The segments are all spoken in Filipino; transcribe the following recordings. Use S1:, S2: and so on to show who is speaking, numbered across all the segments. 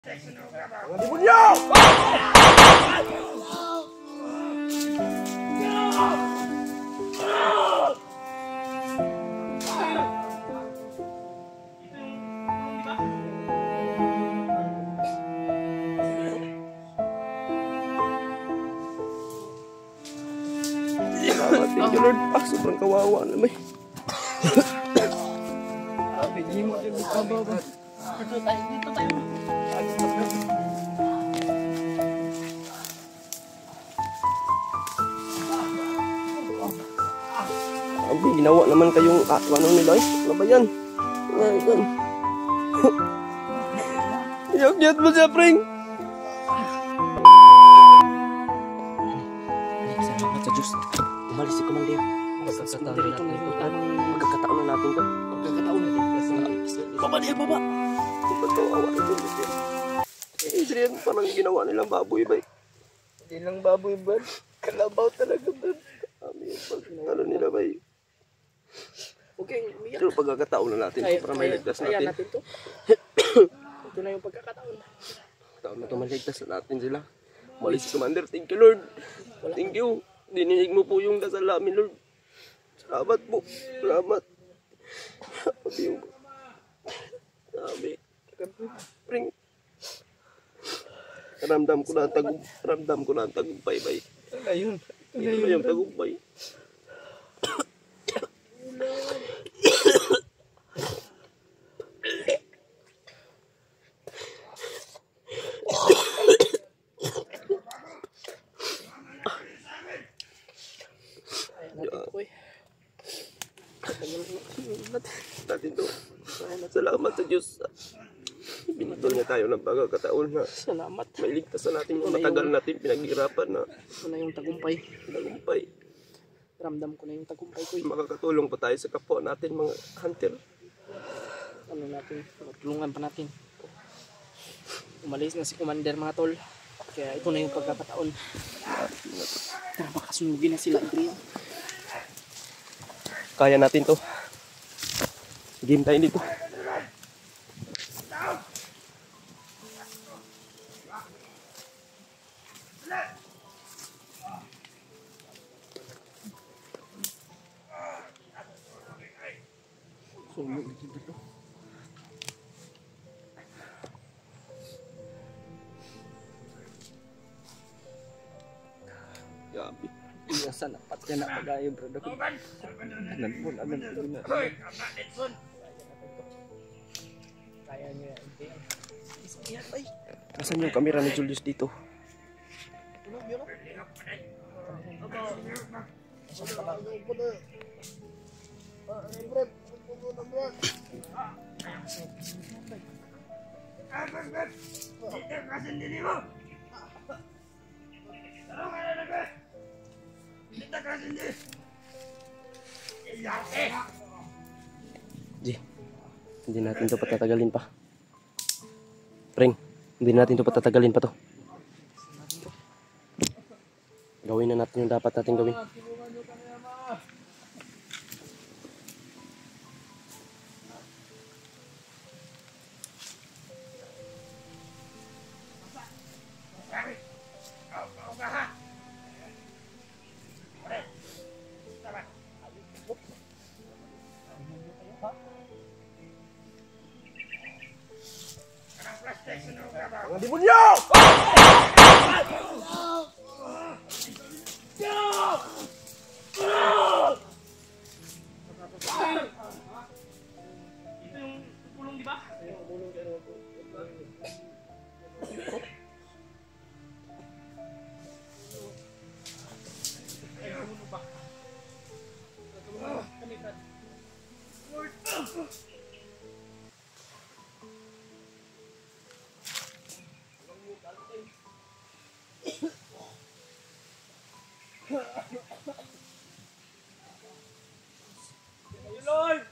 S1: Mga demonyo! Thank you Lord. Sobrang kawawa naman. Bigyan mo din ang baba. Dito tayo. Abi, ginawa naman kayong ano nila eh. Ano ba yan? Iyok-iyok mo siya, Pring.
S2: Salamat sa Diyos. Umalis si Commander. Magkakataon na natin to. Baba niya, baba.
S1: Ba't kawawa ito? Adrian, parang ginawa nilang baboy ba? Hindi lang baboy ba? Kalabaw talaga ba? Ano nila ba?
S2: Okay, umiyak.
S1: Pero pagkakataon na natin para may ligtas natin.
S2: Natin to. Ito na yung pagkakataon.
S1: Taon na ito, maligtas na natin sila. Malis si Commander, thank you Lord. Thank you. Dininig mo po yung dasal namin Lord. Salamat po. Salamat. Sabi. Pring. Ramdam ko na ang tagumpay, bay.
S2: Ayun.
S1: Ito na yung tagumpay. Natin to. Salamat sa Diyos. Binigyan niya tayo ng pagkakataon na
S2: Salamat.
S1: may ligtas na natin yung matagal natin pinaghirapan na
S2: Ito na yung tagumpay. Ramdam ko na yung tagumpay ko.
S1: Makakatulong pa tayo sa kapwa natin mga hunter.
S2: Ano natin, tulungan pa natin. Umalis na si Commander mga tol. Kaya ito na yung pagkakataon. Tara, baka sunugin na sila, Adrian.
S1: Kaya natin to. Game tayo dito.
S2: Sulog dito.
S1: Gabi.
S2: Iyasan apat ka na pag-ayo, bro. Anan mo na. Kaya niya. Ismiyan, bay.
S1: Nasaan yung kamera ni Julius dito? Di, hindi natin to patatagalin pa. Pring, hindi natin to patatagalin pa to. Gawin na natin yung dapat natin gawin. Mga demonyo!
S2: Ito yung pulong, di ba? Lord!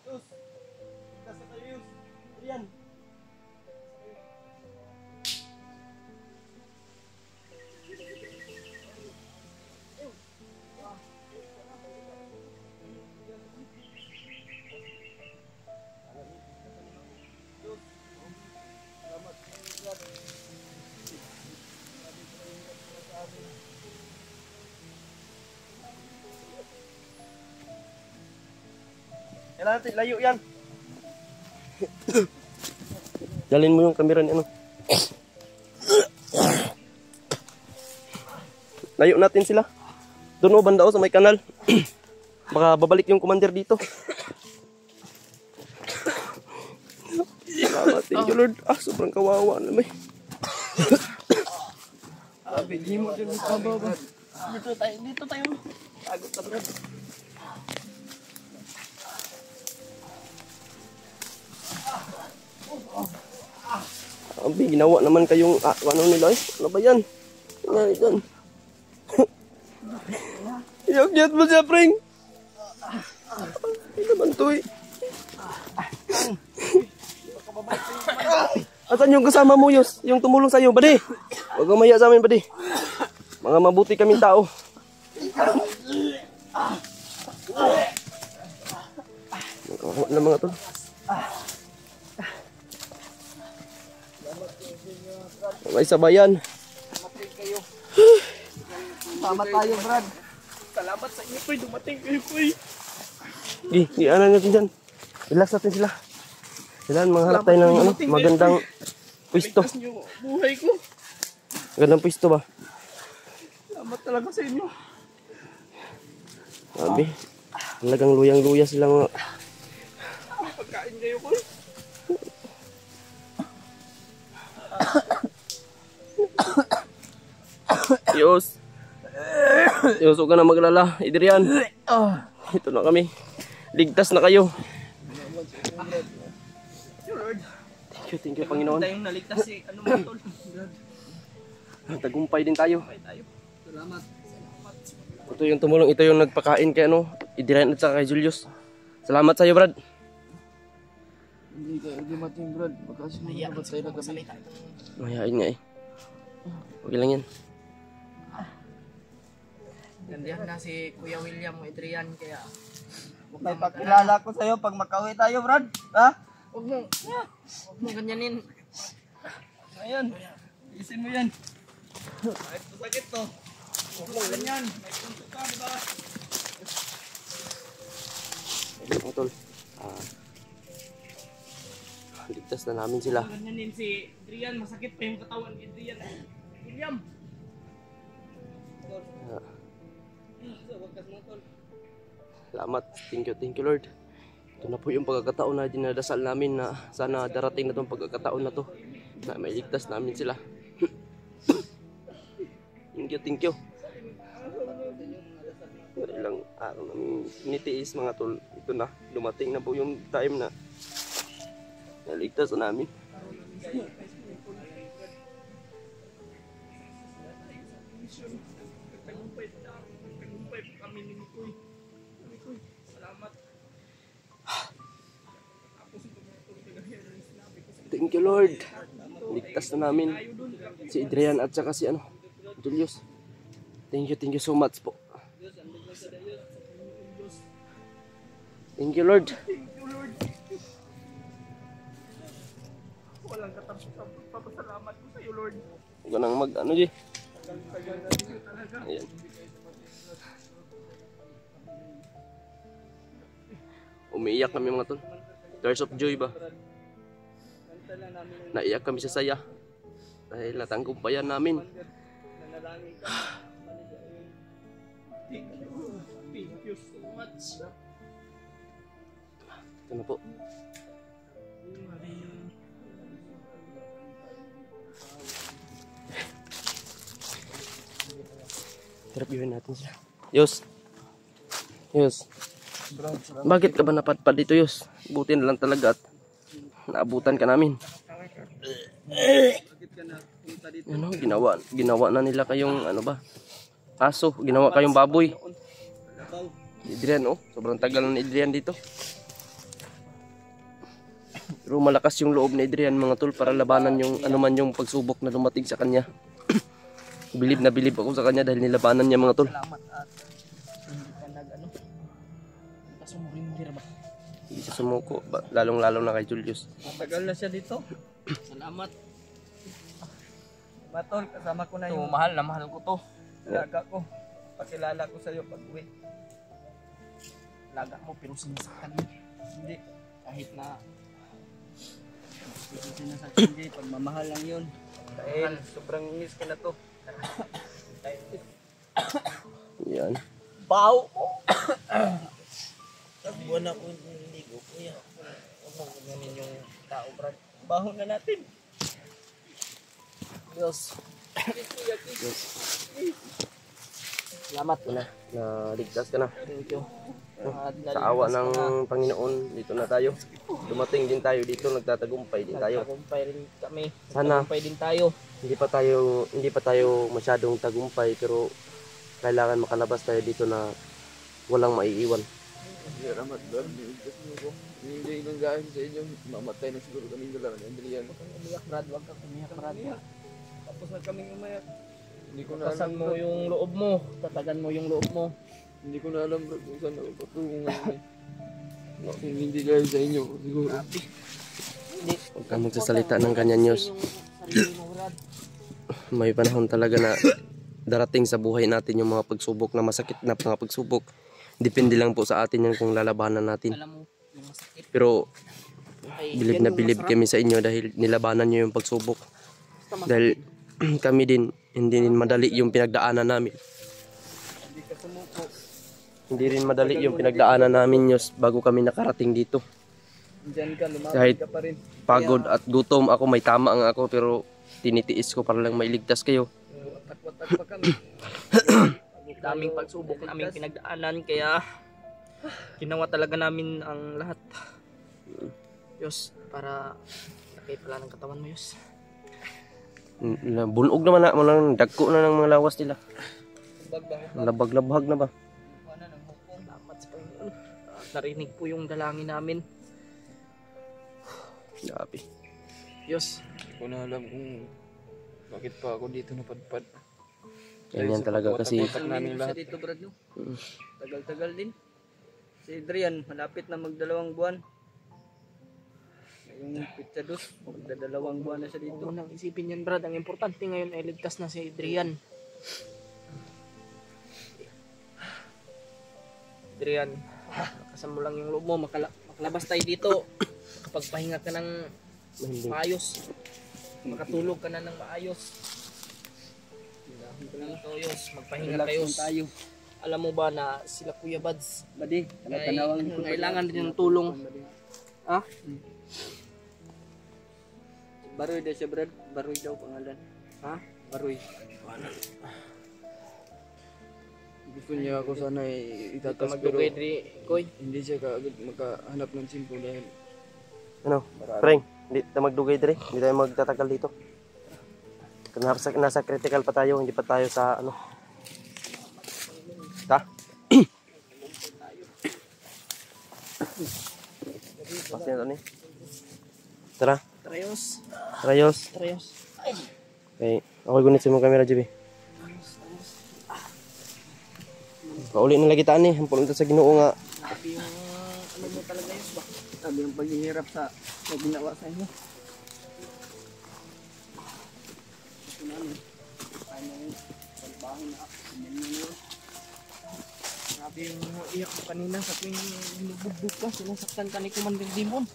S2: Diyos! Nasa tayo yun! Ayan! Diyos!
S1: Kailangan natin layo yan. Dalhin mo yung camera ni ano. Layo natin sila. Doon o, banda o, sa may kanal. Baka babalik yung commander dito. Salamat, thank you Lord. Sobrang kawawa naman. Bigyan mo dyan sa baba. Dito tayo. Agad na Brad. Ginawa naman kayong, ano nila eh. Ano ba yan? Nangyari dyan. Iyak-iyak mo siya, Pring. Hindi naman to eh. Asan yung kasama mo, Yus? Yung tumulong sa'yo, badi? Huwag kang maya sa amin, badi. Mga mabuti kaming tao. Nakakuha na mga tol. May sabayan.
S2: Salamat tayo, Brad. Salamat sa inyo, Poy. Dumating kayo, Poy.
S1: Ano natin dyan. Relax natin sila. Kailangan manghanap tayo ng ano, magandang pwesto.
S2: Ligtas niyo buhay ko.
S1: Magandang pwesto ba?
S2: Salamat talaga sa inyo.
S1: Sabi, talagang luyang-luya sila mga...
S2: May pagkain kayo, Poy.
S1: Yus, huwag ka na maglala. Adrian, ito na kami. Ligtas na kayo. Thank you, Panginoon.
S2: Tayong naligtas si ano mo, tol.
S1: Tagumpay din tayo.
S2: Salamat.
S1: Ito yung tumulong, ito yung nagpakain kay ano, Adrian at saka kay Julius. Salamat sa iyo, Brad.
S2: Hindi kayo dumating, Brad. Magkasumunod tayo na gabi.
S1: Mayayain nga eh. Okay lang yan.
S2: Gandihan na si Kuya William o Adrian, kaya
S3: May pakilala ko sa'yo pag makauwi tayo, Brad. Ha?
S2: huwag mo ganyanin.
S3: Ayan. Isin mo yan. Kahit masakit to. Huwag mo ganyan. May punto ka, diba?
S1: Mga tol, ligtas na namin sila.
S2: Ganyanin si Adrian, masakit pa yung katawan ni Adrian. William.
S1: Salamat. Thank you Lord. Ito na po yung pagkakataon na dinadasal namin na sana darating na itong pagkakataon na to na may ligtas namin sila. Thank you. Ilang araw namin nitiis mga tol. Ito na, dumating na po yung time na naligtas na namin.
S2: Tagumpay po kami ni Mikoy. Salamat.
S1: Thank you Lord. Ligtas na namin si Adrian at saka si ano, Julius. Thank you so much po. Thank you Lord.
S2: Walang katapos papasalamat ko sa iyo, Lord.
S1: Huwag ka nang mag ano di. Ayan. Umiiyak kami mga tol. Tears of joy ba? Naiyak kami sa saya. Dahil natanggumpayan namin.
S2: Thank you so much.
S1: Ito na po. Interviewin natin siya. Yus. Bakit ka ba napadpad dito, Yus? Buti na lang talaga at naabutan ka namin. Ano, ginawa na nila kayong ano ba? Aso, ginawa kayong baboy. Adrian, oh, sobrang tagal na ni Adrian dito. Pero malakas yung loob ni Adrian mga tol para labanan yung ano man yung pagsubok na dumating sa kanya. Bilib na bilib ako sa kanya dahil nilabanan niya mga tol.
S2: Salamat at hindi ka nag-ano. Kasumurindir ba?
S1: Hindi siya sumuko, lalong-lalo na kay Julius.
S3: Matagal na siya dito.
S2: Salamat.
S3: Matol, kasama ko na
S2: Ito,
S3: yung
S2: mahal ko to.
S3: laga ko. Pakilala ko sa'yo pag uwi.
S2: Laga mo pero sinasaktan mo.
S3: Hindi. Kahit na kasi na sa akin, Jay, pagmamahal lang yun. Dahil sobrang miss ka na to.
S1: Yan.
S2: Bao!
S3: Buwan ako niligo, kuya. Huwag mong ganyanin yung tao, Brad. Baho na natin.
S2: Diyos. Salamat mo na.
S1: Naligtas ka na.
S2: Thank you.
S1: Sa awa ng Panginoon, dito na tayo. Dumating din tayo dito, nagtatagumpay din tayo.
S2: Nagtagumpay rin kami.
S1: Sana.
S2: Nagtagumpay din tayo.
S1: Hindi pa tayo masyadong tagumpay, pero kailangan makalabas tayo dito na walang maiiwan.
S3: Salamat, Brad. Niligtas mo ko. Hindi nang gahin sa inyo. Mamatay na siguro kami dalawa ni Adrian.
S2: Huwag kang umiyak, Brad. Huwag kang umiyak, Brad.
S3: Tapos na kaming umayak. Hindi ko na
S2: Tasan
S3: alam,
S2: mo
S3: Brad.
S2: yung loob mo. Tatagan mo yung loob mo.
S3: Hindi ko na alam, Brad, kung saan ako patungan. Kung hindi dahil sa inyo, siguro.
S2: Hindi.
S1: Huwag kang magsasalita ng kanya news.
S2: Yung sarili mo, Brad.
S1: May panahon talaga na darating sa buhay natin yung mga pagsubok na masakit na mga pagsubok. Depende lang po sa atin yan kung lalabanan natin.
S2: Alam mo, yung masakit.
S1: Pero
S2: Ay,
S1: bilib
S2: yan
S1: na
S2: yung
S1: bilib
S2: masarap.
S1: kami sa inyo dahil nilabanan nyo yung pagsubok.
S2: Basta masakit.
S1: Dahil kami din, hindi din madali yung pinagdaanan namin.
S3: Hindi ka sumuko.
S1: Hindi rin madali yung pinagdaanan namin Diyos bago kami nakarating dito.
S3: Diyan ka, lumapit
S1: Kahit
S3: ka pa rin.
S1: pagod at gutom ako, may tama nga ako pero tinitiis ko para lang mailigtas kayo.
S3: Watak-watak pa kami.
S2: Daming pagsubok naming pinagdaanan kaya ginawa talaga namin ang lahat. Diyos, para lakay pala ng katawan mo, Diyos.
S1: Bunog naman na, malang dagko na ng mga lawas nila.
S3: Bagbang.
S1: Labag-labag na ba?
S3: Ano ng hukong.
S2: Salamat sa Panginoon. Narinig po yung dalangin namin.
S1: Grabe.
S2: Diyos,
S3: Hindi ko na alam kung bakit pa ako dito napadpad.
S1: Ganyan talaga kasi
S3: Watak namin
S2: sa
S3: lahat.
S2: dito, Brad, no?
S1: Mm.
S2: Tagal-tagal din. Si Adrian, malapit na magdalawang buwan.
S3: Yung pizza dos, magdadalawang buwan na siya dito.
S2: Huwag mo nang isipin yan, Brad. Ang importante ngayon ay ligtas na si Adrian. Adrian, lakasan mo lang yung loob mo. Makalabas tayo dito. Makapagpahinga ka ng maayos. Makatulog ka na ng maayos. Dito, Yos. Magpahinga
S3: Relax
S2: kayo.
S3: lang tayo.
S2: Alam mo ba na sila Kuya Bads
S3: Badi,
S2: ay
S3: tanawang
S2: kailangan din ng tulong. Ha?
S3: Baroy daw siya, Brad. Baroy daw pangalan.
S2: Ha?
S3: Baroy. Gusto niya ako sana itatas pero
S2: Magdugay diri, Koy.
S3: hindi siya kaagad makahanap ng simpo dahil
S1: ano, Frank, hindi tayo magdugay dire, hindi tayo magtatagal dito. Nasa critical pa tayo, hindi pa tayo sa ano. Ta? Pasensya na ni. Tara,
S2: Trayos.
S1: Rayos.
S2: Trayos.
S1: Okay, ako gunit sa mong camera, JB. Pauli na lagi taan eh, ang punta sa Ginoo nga.
S2: Sabi yung ano mo talaga yun ba?
S3: sabi ang paghihirap sa ginawa sa inyo. Ito namin. Kaya na yun. Pagbaho na ako.
S2: Sabi yung iyak mo kanina sa tuwing binubugbog ka, sinasaktan ka ni Commander Demon.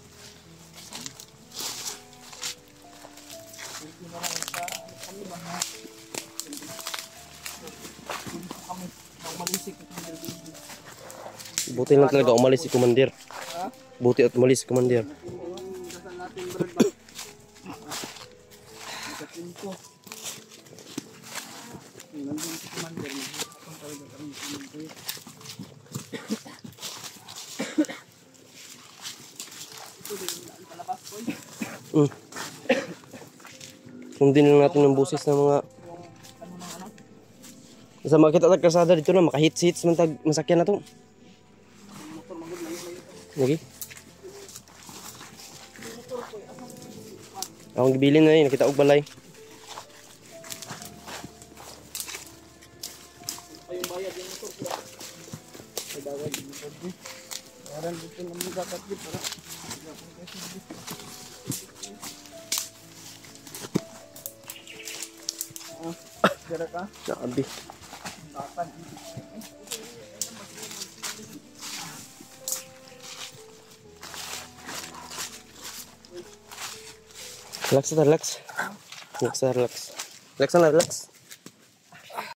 S2: Hindi na lang sa kami ba na kami malisik ni Commander Demon.
S1: Buti lang talaga umalis si Commander. Buti at umalis si Commander.
S3: Dasal natin, Brad, ba? Ikatin ko. Nandun si Commander. Nakakapang talaga kami sa Commander. Ito din ang palabas ko.
S1: Sundin lang natin yung busis ng mga sa makita tag kasada dito na makahits-hits man tag masakyan na to. Lagi. Akong gibilin na nakita og balay.
S2: Ay, yung bayad yung motor ko.
S3: Ay, dawag yung motor. Parang dito na mga dapat dito. Para. Gara ka?
S1: Sabi.
S3: Dapat.
S1: Relax na, relax. Relax na, relax. Relax na, relax.